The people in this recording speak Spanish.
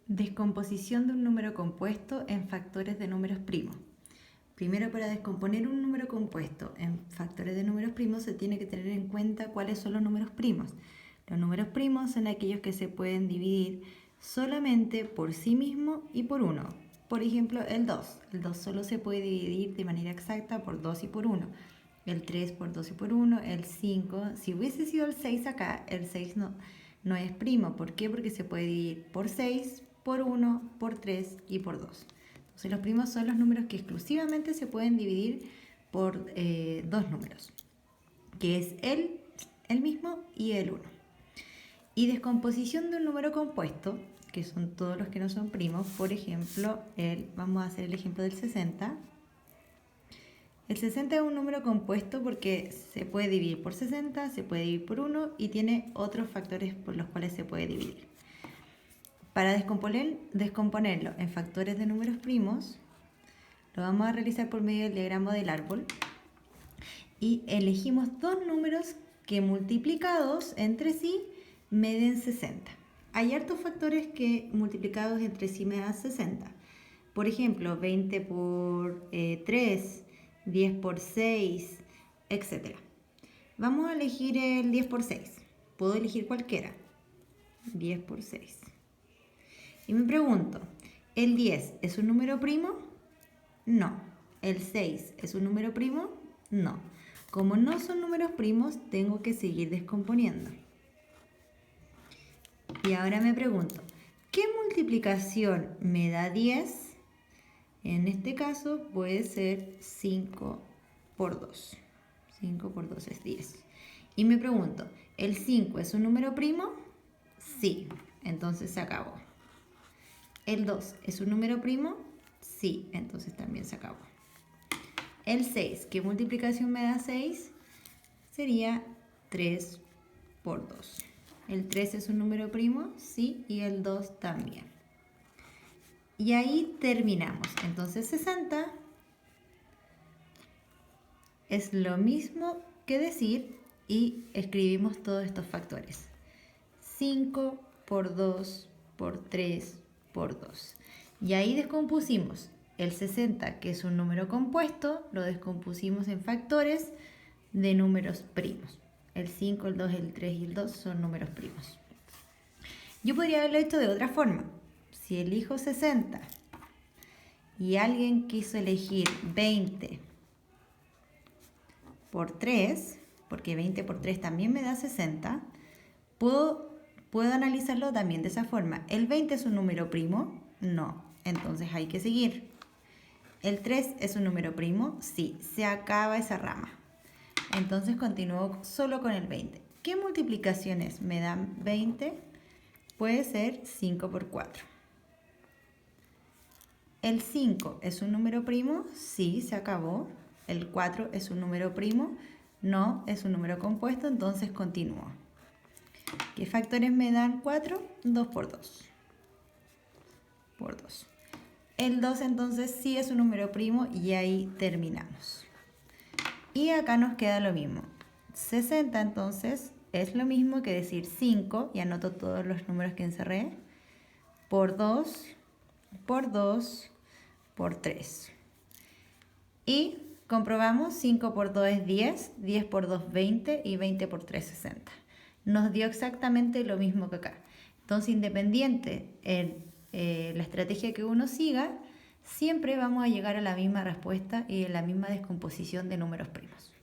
Descomposición de un número compuesto en factores de números primos. Primero, para descomponer un número compuesto en factores de números primos se tiene que tener en cuenta cuáles son los números primos. Los números primos son aquellos que se pueden dividir solamente por sí mismo y por 1. Por ejemplo, el 2. El 2 solo se puede dividir de manera exacta por 2 y por 1. El 3 por 2 y por 1. El 5. Si hubiese sido el 6 acá, el 6 no es primo. ¿Por qué? Porque se puede dividir por 6, por 1, por 3 y por 2. Entonces los primos son los números que exclusivamente se pueden dividir por dos números, que es el mismo y el 1. Y descomposición de un número compuesto, que son todos los que no son primos. Por ejemplo, vamos a hacer el ejemplo del 60. El 60 es un número compuesto porque se puede dividir por 60, se puede dividir por 1 y tiene otros factores por los cuales se puede dividir. Para descomponerlo en factores de números primos, lo vamos a realizar por medio del diagrama del árbol y elegimos dos números que multiplicados entre sí me den 60. Hay hartos factores que multiplicados entre sí me dan 60. Por ejemplo, 20 por 3, 10 por 6, etc. Vamos a elegir el 10 por 6. Puedo elegir cualquiera. 10 por 6. Y me pregunto, ¿el 10 es un número primo? No. ¿El 6 es un número primo? No. Como no son números primos, tengo que seguir descomponiendo. Y ahora me pregunto, ¿qué multiplicación me da 10? En este caso puede ser 5 por 2. 5 por 2 es 10. Y me pregunto, ¿el 5 es un número primo? Sí. Entonces se acabó. ¿El 2 es un número primo? Sí, entonces también se acabó. El 6, ¿qué multiplicación me da 6? Sería 3 por 2. ¿El 3 es un número primo? Sí, y el 2 también. Y ahí terminamos. Entonces 60 es lo mismo que decir y escribimos todos estos factores. 5 por 2 por 3 por 2. Y ahí descompusimos el 60, que es un número compuesto, lo descompusimos en factores de números primos. El 5, el 2, el 3 y el 2 son números primos. Yo podría haberlo hecho de otra forma. Si elijo 60 y alguien quiso elegir 20 por 3, porque 20 por 3 también me da 60, puedo analizarlo también de esa forma. ¿El 20 es un número primo? No. Entonces hay que seguir. ¿El 3 es un número primo? Sí. Se acaba esa rama. Entonces continúo solo con el 20. ¿Qué multiplicaciones me dan 20? Puede ser 5 por 4. ¿El 5 es un número primo? Sí, se acabó. ¿El 4 es un número primo? No, es un número compuesto, entonces continúo. ¿Qué factores me dan 4? 2 por 2. Por 2. El 2 entonces sí es un número primo y ahí terminamos. Y acá nos queda lo mismo. 60 entonces es lo mismo que decir 5, y anoto todos los números que encerré, por 2, por 2, por 3. Y comprobamos, 5 por 2 es 10, 10 por 2 20 y 20 por 3 60. Nos dio exactamente lo mismo que acá. Entonces, independiente la estrategia que uno siga, siempre vamos a llegar a la misma respuesta y a la misma descomposición de números primos.